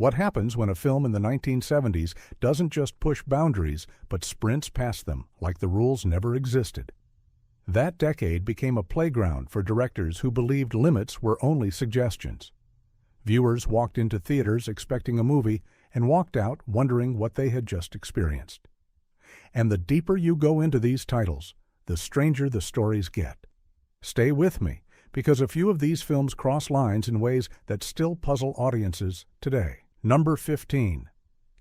What happens when a film in the 1970s doesn't just push boundaries, but sprints past them like the rules never existed? That decade became a playground for directors who believed limits were only suggestions. Viewers walked into theaters expecting a movie and walked out wondering what they had just experienced. And the deeper you go into these titles, the stranger the stories get. Stay with me, because a few of these films cross lines in ways that still puzzle audiences today. Number 15.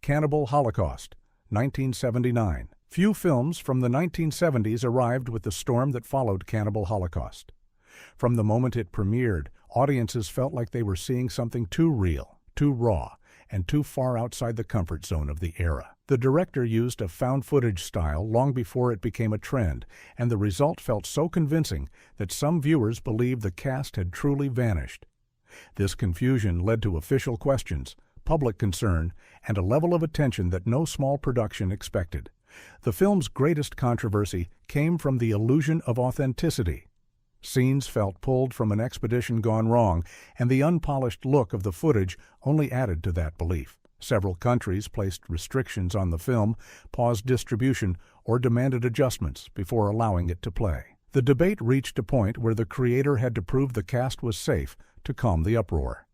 Cannibal Holocaust, 1979. Few films from the 1970s arrived with the storm that followed Cannibal Holocaust. From the moment it premiered, audiences felt like they were seeing something too real, too raw, and too far outside the comfort zone of the era. The director used a found footage style long before it became a trend, and the result felt so convincing that some viewers believed the cast had truly vanished. This confusion led to official questions, public concern, and a level of attention that no small production expected. The film's greatest controversy came from the illusion of authenticity. Scenes felt pulled from an expedition gone wrong, and the unpolished look of the footage only added to that belief. Several countries placed restrictions on the film, paused distribution, or demanded adjustments before allowing it to play. The debate reached a point where the creator had to prove the cast was safe to calm the uproar.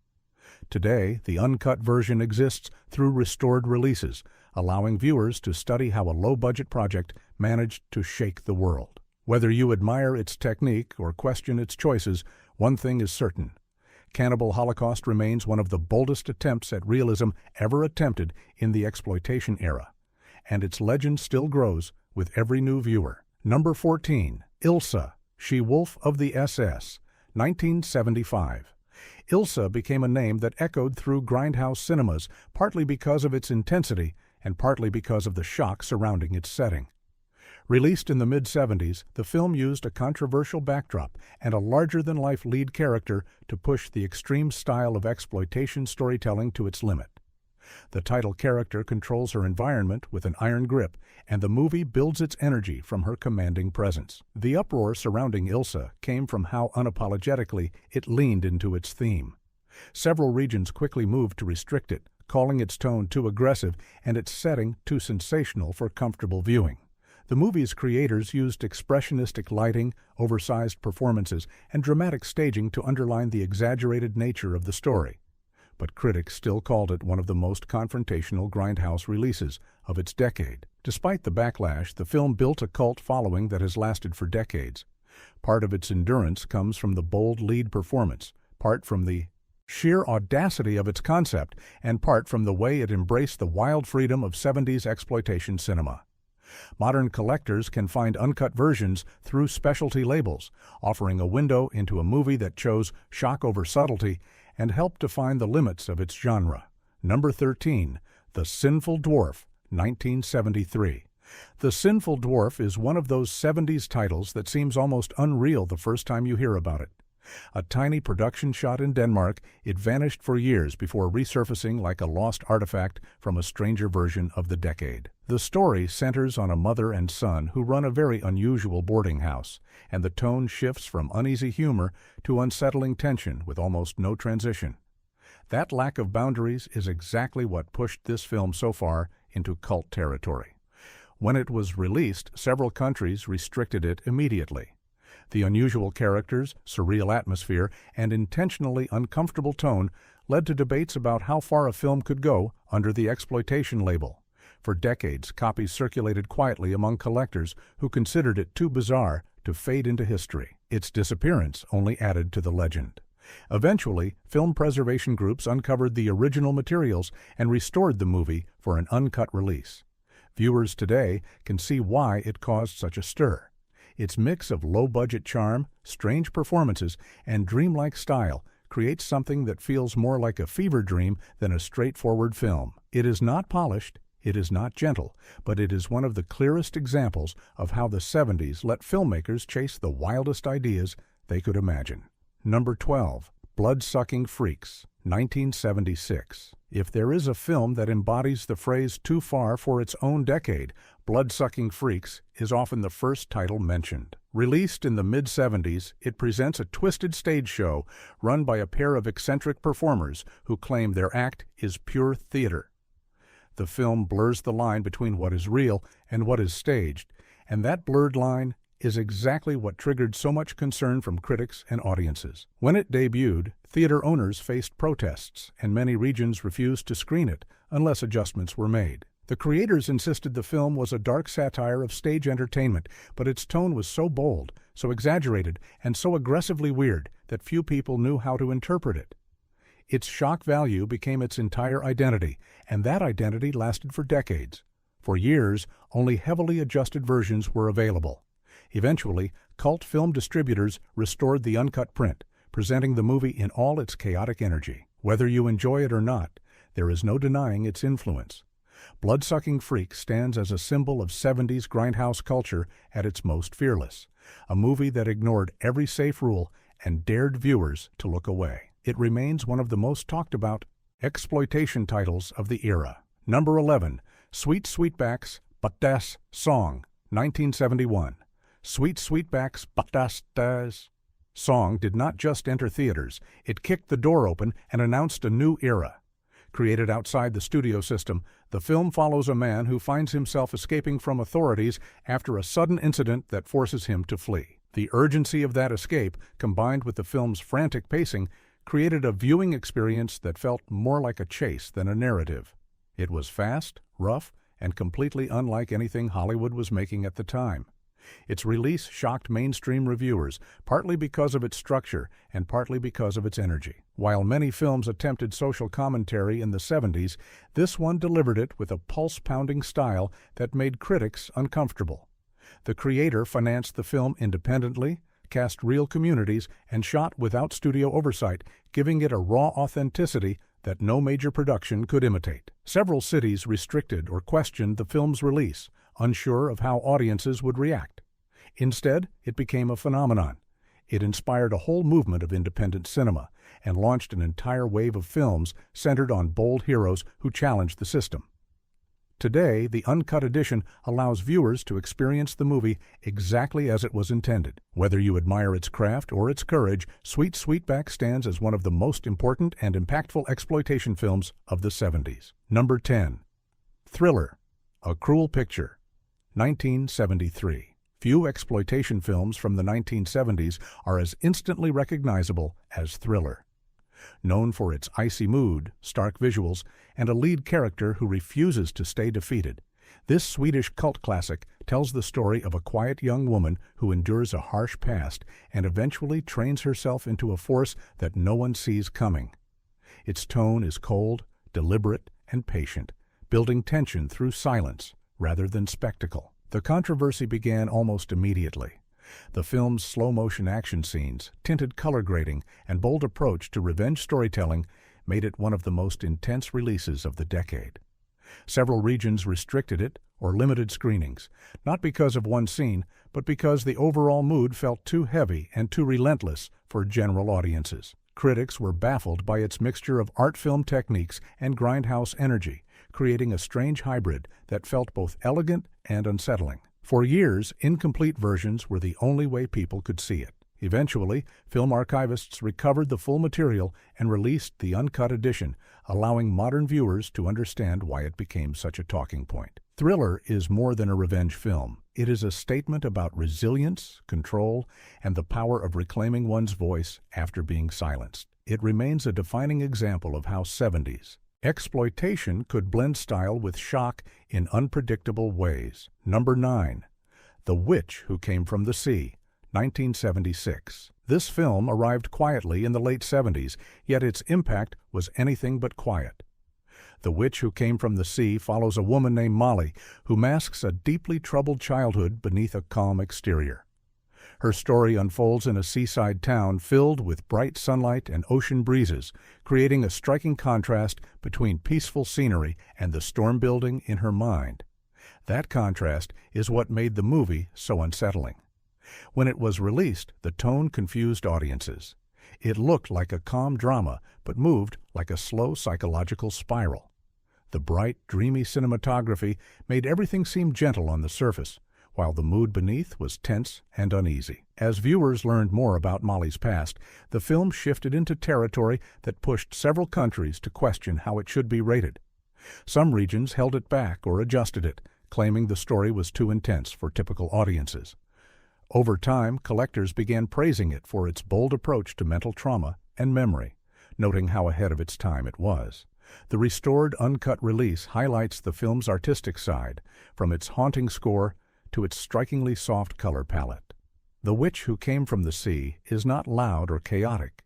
Today, the uncut version exists through restored releases, allowing viewers to study how a low-budget project managed to shake the world. Whether you admire its technique or question its choices, one thing is certain. Cannibal Holocaust remains one of the boldest attempts at realism ever attempted in the exploitation era, and its legend still grows with every new viewer. Number 14. Ilsa, She-Wolf of the SS, 1975. Ilsa became a name that echoed through grindhouse cinemas, partly because of its intensity and partly because of the shock surrounding its setting. Released in the mid-70s, the film used a controversial backdrop and a larger-than-life lead character to push the extreme style of exploitation storytelling to its limit. The title character controls her environment with an iron grip, and the movie builds its energy from her commanding presence. The uproar surrounding Ilsa came from how unapologetically it leaned into its theme. Several regions quickly moved to restrict it, calling its tone too aggressive and its setting too sensational for comfortable viewing. The movie's creators used expressionistic lighting, oversized performances, and dramatic staging to underline the exaggerated nature of the story. But critics still called it one of the most confrontational grindhouse releases of its decade. Despite the backlash, the film built a cult following that has lasted for decades. Part of its endurance comes from the bold lead performance, part from the sheer audacity of its concept, and part from the way it embraced the wild freedom of 70s exploitation cinema. Modern collectors can find uncut versions through specialty labels, offering a window into a movie that chose shock over subtlety and helped define the limits of its genre. Number 13. The Sinful Dwarf, 1973. The Sinful Dwarf is one of those 70s titles that seems almost unreal the first time you hear about it. A tiny production shot in Denmark, it vanished for years before resurfacing like a lost artifact from a stranger version of the decade. The story centers on a mother and son who run a very unusual boarding house, and the tone shifts from uneasy humor to unsettling tension with almost no transition. That lack of boundaries is exactly what pushed this film so far into cult territory. When it was released, several countries restricted it immediately. The unusual characters, surreal atmosphere, and intentionally uncomfortable tone led to debates about how far a film could go under the exploitation label. For decades, copies circulated quietly among collectors who considered it too bizarre to fade into history. Its disappearance only added to the legend. Eventually, film preservation groups uncovered the original materials and restored the movie for an uncut release. Viewers today can see why it caused such a stir. Its mix of low-budget charm, strange performances, and dreamlike style creates something that feels more like a fever dream than a straightforward film. It is not polished, it is not gentle, but it is one of the clearest examples of how the 70s let filmmakers chase the wildest ideas they could imagine. Number 12. Blood-Sucking Freaks, 1976. If there is a film that embodies the phrase "too far for its own decade," Blood-Sucking Freaks is often the first title mentioned. Released in the mid-70s, it presents a twisted stage show run by a pair of eccentric performers who claim their act is pure theater. The film blurs the line between what is real and what is staged, and that blurred line is exactly what triggered so much concern from critics and audiences. When it debuted, theater owners faced protests, and many regions refused to screen it unless adjustments were made. The creators insisted the film was a dark satire of stage entertainment, but its tone was so bold, so exaggerated, and so aggressively weird that few people knew how to interpret it. Its shock value became its entire identity, and that identity lasted for decades. For years, only heavily adjusted versions were available. Eventually, cult film distributors restored the uncut print, presenting the movie in all its chaotic energy. Whether you enjoy it or not, there is no denying its influence. Blood-Sucking Freaks stands as a symbol of 70s grindhouse culture at its most fearless, a movie that ignored every safe rule and dared viewers to look away. It remains one of the most talked about exploitation titles of the era. Number 11. Sweetback's But Das Song, 1971. Sweetback's But Das song did not just enter theaters, it kicked the door open and announced a new era. Created outside the studio system, the film follows a man who finds himself escaping from authorities after a sudden incident that forces him to flee. The urgency of that escape, combined with the film's frantic pacing, created a viewing experience that felt more like a chase than a narrative. It was fast, rough, and completely unlike anything Hollywood was making at the time. Its release shocked mainstream reviewers, partly because of its structure and partly because of its energy. While many films attempted social commentary in the 70s, this one delivered it with a pulse-pounding style that made critics uncomfortable. The creator financed the film independently, cast real communities, and shot without studio oversight, giving it a raw authenticity that no major production could imitate. Several cities restricted or questioned the film's release, unsure of how audiences would react. Instead, it became a phenomenon. It inspired a whole movement of independent cinema and launched an entire wave of films centered on bold heroes who challenged the system. Today, the uncut edition allows viewers to experience the movie exactly as it was intended. Whether you admire its craft or its courage, Sweetback stands as one of the most important and impactful exploitation films of the 70s. Number 10. Thriller, A Cruel Picture, 1973. Few exploitation films from the 1970s are as instantly recognizable as Thriller. Known for its icy mood, stark visuals, and a lead character who refuses to stay defeated, this Swedish cult classic tells the story of a quiet young woman who endures a harsh past and eventually trains herself into a force that no one sees coming. Its tone is cold, deliberate, and patient, building tension through silence rather than spectacle. The controversy began almost immediately. The film's slow-motion action scenes, tinted color grading, and bold approach to revenge storytelling made it one of the most intense releases of the decade. Several regions restricted it or limited screenings, not because of one scene, but because the overall mood felt too heavy and too relentless for general audiences. Critics were baffled by its mixture of art film techniques and grindhouse energy, creating a strange hybrid that felt both elegant and unsettling. For years, incomplete versions were the only way people could see it. Eventually, film archivists recovered the full material and released the uncut edition, allowing modern viewers to understand why it became such a talking point. Thriller is more than a revenge film. It is a statement about resilience, control, and the power of reclaiming one's voice after being silenced. It remains a defining example of how 70s exploitation could blend style with shock in unpredictable ways. Number 9. The Witch Who Came from the Sea, 1976. This film arrived quietly in the late 70s, yet its impact was anything but quiet. The Witch Who Came from the Sea follows a woman named Molly who masks a deeply troubled childhood beneath a calm exterior. Her story unfolds in a seaside town filled with bright sunlight and ocean breezes, creating a striking contrast between peaceful scenery and the storm building in her mind. That contrast is what made the movie so unsettling. When it was released, the tone confused audiences. It looked like a calm drama, but moved like a slow psychological spiral. The bright, dreamy cinematography made everything seem gentle on the surface, while the mood beneath was tense and uneasy. As viewers learned more about Molly's past, the film shifted into territory that pushed several countries to question how it should be rated. Some regions held it back or adjusted it, claiming the story was too intense for typical audiences. Over time, collectors began praising it for its bold approach to mental trauma and memory, noting how ahead of its time it was. The restored uncut release highlights the film's artistic side, from its haunting score to its strikingly soft color palette. The Witch Who Came from the Sea is not loud or chaotic.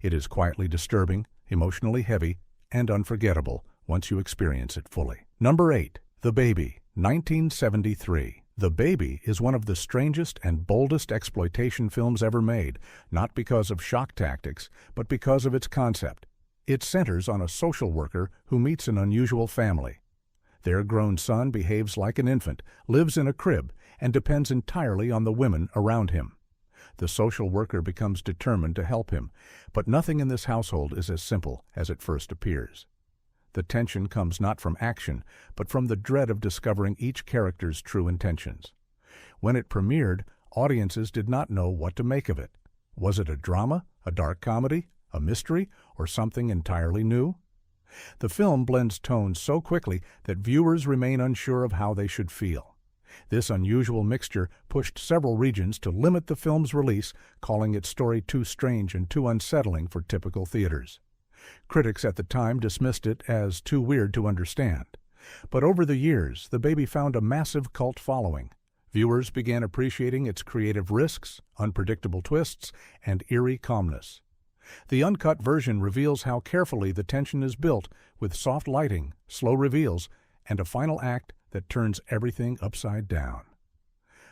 It is quietly disturbing, emotionally heavy, and unforgettable once you experience it fully. Number 8. The Baby, 1973. The Baby is one of the strangest and boldest exploitation films ever made, not because of shock tactics, but because of its concept. It centers on a social worker who meets an unusual family. Their grown son behaves like an infant, lives in a crib, and depends entirely on the women around him. The social worker becomes determined to help him, but nothing in this household is as simple as it first appears. The tension comes not from action, but from the dread of discovering each character's true intentions. When it premiered, audiences did not know what to make of it. Was it a drama, a dark comedy, a mystery, or something entirely new? The film blends tones so quickly that viewers remain unsure of how they should feel. This unusual mixture pushed several regions to limit the film's release, calling its story too strange and too unsettling for typical theaters. Critics at the time dismissed it as too weird to understand. But over the years, The Baby found a massive cult following. Viewers began appreciating its creative risks, unpredictable twists, and eerie calmness. The uncut version reveals how carefully the tension is built, with soft lighting, slow reveals, and a final act that turns everything upside down.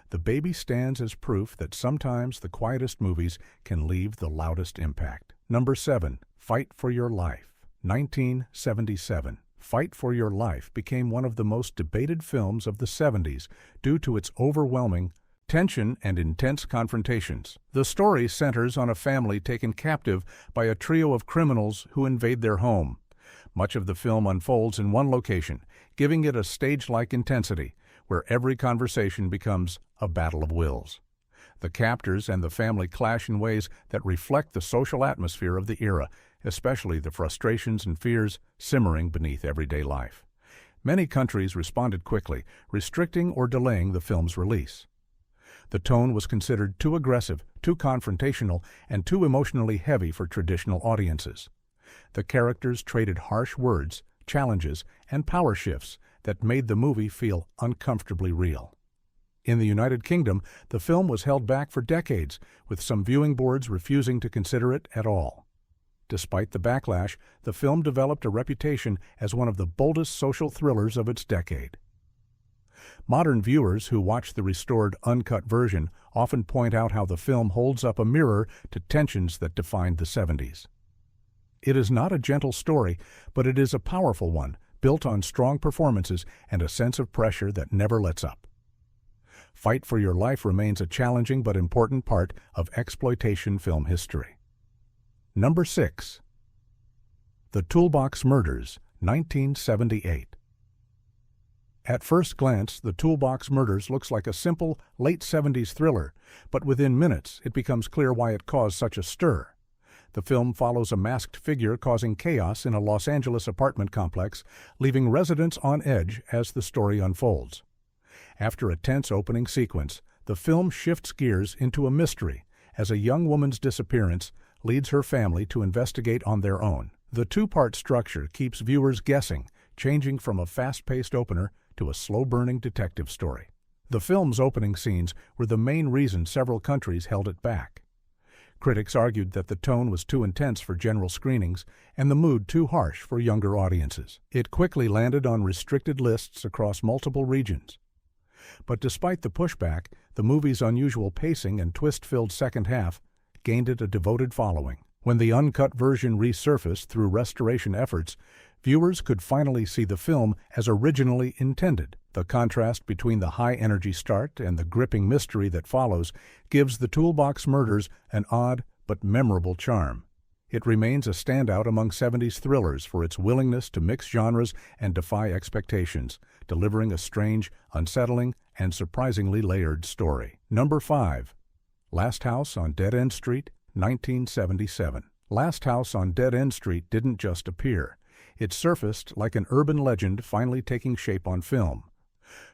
The Baby stands as proof that sometimes the quietest movies can leave the loudest impact. Number 7. Fight for Your Life, 1977. Fight for Your Life became one of the most debated films of the 70s due to its overwhelming tension and intense confrontations. The story centers on a family taken captive by a trio of criminals who invade their home. Much of the film unfolds in one location, giving it a stage-like intensity, where every conversation becomes a battle of wills. The captors and the family clash in ways that reflect the social atmosphere of the era, especially the frustrations and fears simmering beneath everyday life. Many countries responded quickly, restricting or delaying the film's release. The tone was considered too aggressive, too confrontational, and too emotionally heavy for traditional audiences. The characters traded harsh words, challenges, and power shifts that made the movie feel uncomfortably real. In the United Kingdom, the film was held back for decades, with some viewing boards refusing to consider it at all. Despite the backlash, the film developed a reputation as one of the boldest social thrillers of its decade. Modern viewers who watch the restored, uncut version often point out how the film holds up a mirror to tensions that defined the 70s. It is not a gentle story, but it is a powerful one, built on strong performances and a sense of pressure that never lets up. Fight for Your Life remains a challenging but important part of exploitation film history. Number 6. The Toolbox Murders, 1978. At first glance, The Toolbox Murders looks like a simple, late 70s thriller, but within minutes it becomes clear why it caused such a stir. The film follows a masked figure causing chaos in a Los Angeles apartment complex, leaving residents on edge as the story unfolds. After a tense opening sequence, the film shifts gears into a mystery as a young woman's disappearance leads her family to investigate on their own. The two-part structure keeps viewers guessing, changing from a fast-paced opener to a slow-burning detective story. The film's opening scenes were the main reason several countries held it back. Critics argued that the tone was too intense for general screenings and the mood too harsh for younger audiences. It quickly landed on restricted lists across multiple regions. But despite the pushback, the movie's unusual pacing and twist-filled second half gained it a devoted following. When the uncut version resurfaced through restoration efforts, viewers could finally see the film as originally intended. The contrast between the high-energy start and the gripping mystery that follows gives The Toolbox Murders an odd but memorable charm. It remains a standout among 70s thrillers for its willingness to mix genres and defy expectations, delivering a strange, unsettling, and surprisingly layered story. Number 5. Last House on Dead End Street, 1977. Last House on Dead End Street didn't just appear. It surfaced like an urban legend finally taking shape on film.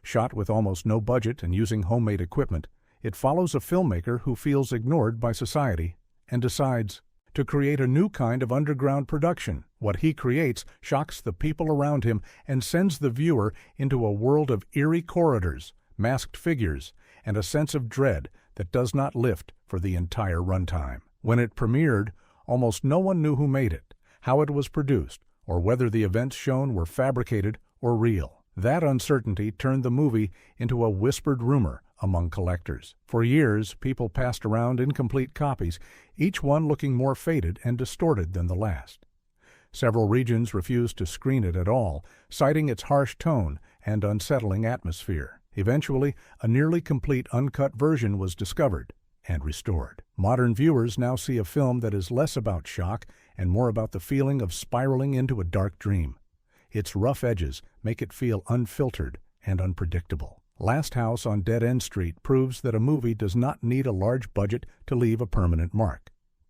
Shot with almost no budget and using homemade equipment, it follows a filmmaker who feels ignored by society and decides to create a new kind of underground production. What he creates shocks the people around him and sends the viewer into a world of eerie corridors, masked figures, and a sense of dread that does not lift for the entire runtime. When it premiered, almost no one knew who made it, how it was produced, or whether the events shown were fabricated or real. That uncertainty turned the movie into a whispered rumor among collectors. For years, people passed around incomplete copies, each one looking more faded and distorted than the last. Several regions refused to screen it at all, citing its harsh tone and unsettling atmosphere. Eventually, a nearly complete uncut version was discovered and restored. Modern viewers now see a film that is less about shock and more about the feeling of spiraling into a dark dream. Its rough edges make it feel unfiltered and unpredictable. Last House on Dead End Street proves that a movie does not need a large budget to leave a permanent mark.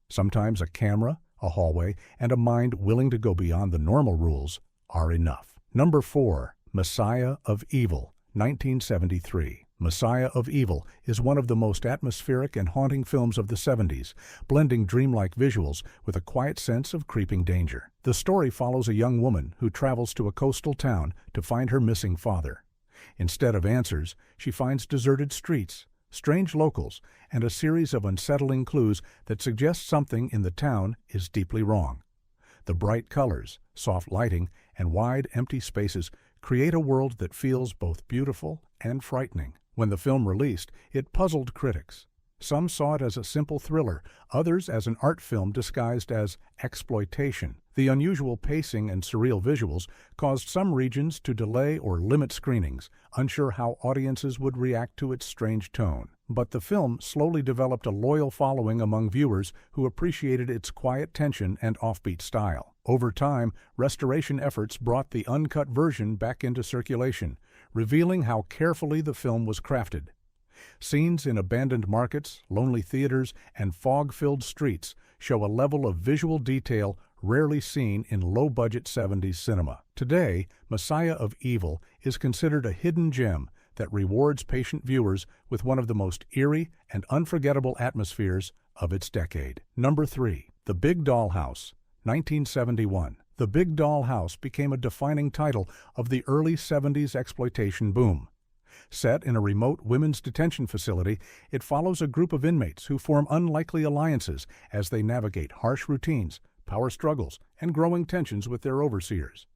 Sometimes a camera, a hallway, and a mind willing to go beyond the normal rules are enough. Number 4. Messiah of Evil, 1973. Messiah of Evil is one of the most atmospheric and haunting films of the 70s, blending dreamlike visuals with a quiet sense of creeping danger. The story follows a young woman who travels to a coastal town to find her missing father. Instead of answers, she finds deserted streets, strange locals, and a series of unsettling clues that suggest something in the town is deeply wrong. The bright colors, soft lighting, and wide, empty spaces create a world that feels both beautiful and frightening. When the film released, it puzzled critics. Some saw it as a simple thriller, others as an art film disguised as exploitation. The unusual pacing and surreal visuals caused some regions to delay or limit screenings, unsure how audiences would react to its strange tone. But the film slowly developed a loyal following among viewers who appreciated its quiet tension and offbeat style. Over time, restoration efforts brought the uncut version back into circulation, revealing how carefully the film was crafted. Scenes in abandoned markets, lonely theaters, and fog-filled streets show a level of visual detail rarely seen in low-budget 70s cinema. Today, Messiah of Evil is considered a hidden gem that rewards patient viewers with one of the most eerie and unforgettable atmospheres of its decade. Number 3. The Big Doll House, 1971. The Big Doll House became a defining title of the early 70s exploitation boom. Set in a remote women's detention facility, it follows a group of inmates who form unlikely alliances as they navigate harsh routines, power struggles, and growing tensions with their overseers.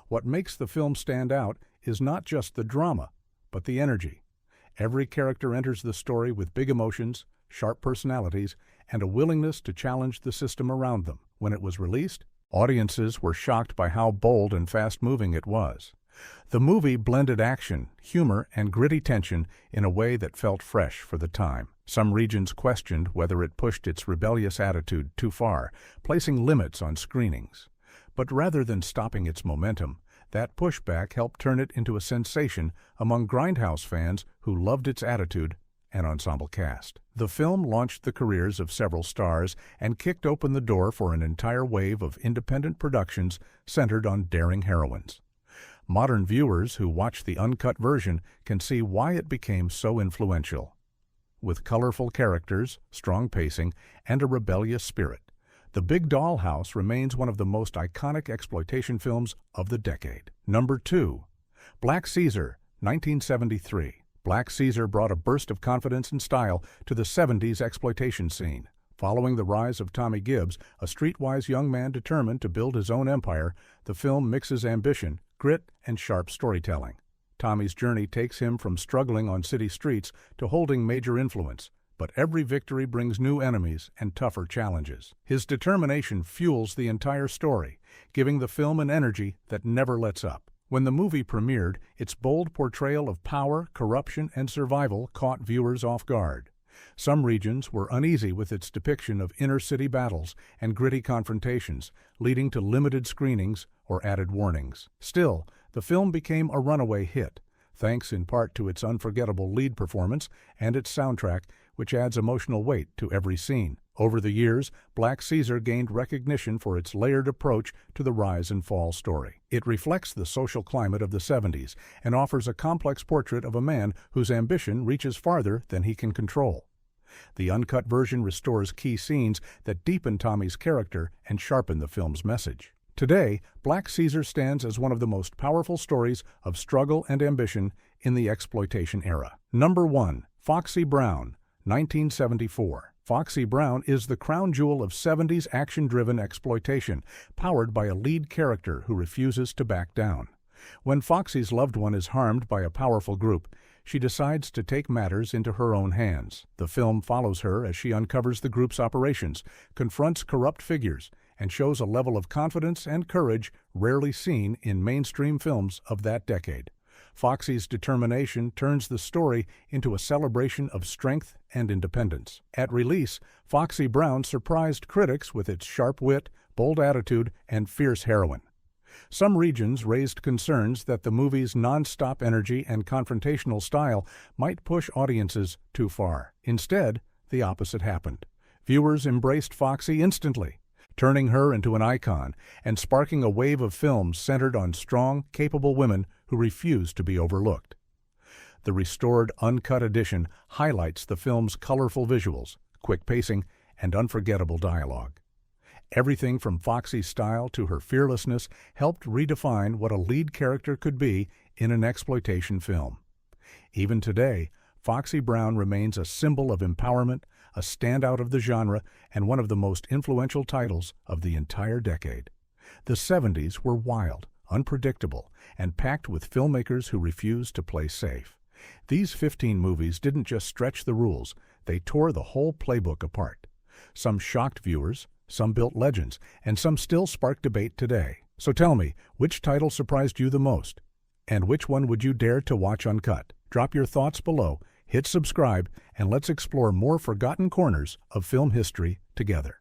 What makes the film stand out is not just the drama, but the energy. Every character enters the story with big emotions, sharp personalities, and a willingness to challenge the system around them. When it was released, audiences were shocked by how bold and fast-moving it was. The movie blended action, humor, and gritty tension in a way that felt fresh for the time. Some regions questioned whether it pushed its rebellious attitude too far, placing limits on screenings. But rather than stopping its momentum, that pushback helped turn it into a sensation among Grindhouse fans who loved its attitude and ensemble cast. The film launched the careers of several stars and kicked open the door for an entire wave of independent productions centered on daring heroines. Modern viewers who watch the uncut version can see why it became so influential. With colorful characters, strong pacing, and a rebellious spirit, The Big Doll House remains one of the most iconic exploitation films of the decade. Number 2. Black Caesar, 1973. Black Caesar brought a burst of confidence and style to the 70s exploitation scene. Following the rise of Tommy Gibbs, a streetwise young man determined to build his own empire, the film mixes ambition, grit, and sharp storytelling. Tommy's journey takes him from struggling on city streets to holding major influence, but every victory brings new enemies and tougher challenges. His determination fuels the entire story, giving the film an energy that never lets up. When the movie premiered, its bold portrayal of power, corruption, and survival caught viewers off guard. Some regions were uneasy with its depiction of inner-city battles and gritty confrontations, leading to limited screenings or added warnings. Still, the film became a runaway hit, thanks in part to its unforgettable lead performance and its soundtrack, which adds emotional weight to every scene. Over the years, Black Caesar gained recognition for its layered approach to the rise and fall story. It reflects the social climate of the 70s and offers a complex portrait of a man whose ambition reaches farther than he can control. The uncut version restores key scenes that deepen Tommy's character and sharpen the film's message. Today, Black Caesar stands as one of the most powerful stories of struggle and ambition in the exploitation era. Number 1. Foxy Brown, 1974. Foxy Brown is the crown jewel of 70s action-driven exploitation, powered by a lead character who refuses to back down. When Foxy's loved one is harmed by a powerful group, she decides to take matters into her own hands. The film follows her as she uncovers the group's operations, confronts corrupt figures, and shows a level of confidence and courage rarely seen in mainstream films of that decade. Foxy's determination turns the story into a celebration of strength and independence. At release, Foxy Brown surprised critics with its sharp wit, bold attitude, and fierce heroine. Some regions raised concerns that the movie's non-stop energy and confrontational style might push audiences too far. Instead, the opposite happened. Viewers embraced Foxy instantly, turning her into an icon and sparking a wave of films centered on strong, capable women who refuse to be overlooked. The restored, uncut edition highlights the film's colorful visuals, quick pacing, and unforgettable dialogue. Everything from Foxy's style to her fearlessness helped redefine what a lead character could be in an exploitation film. Even today, Foxy Brown remains a symbol of empowerment, a standout of the genre, and one of the most influential titles of the entire decade. The 70s were wild, unpredictable, and packed with filmmakers who refused to play safe. These 15 movies didn't just stretch the rules, they tore the whole playbook apart. Some shocked viewers, some built legends, and some still spark debate today. So tell me, which title surprised you the most? And which one would you dare to watch uncut? Drop your thoughts below, hit subscribe, and let's explore more forgotten corners of film history together.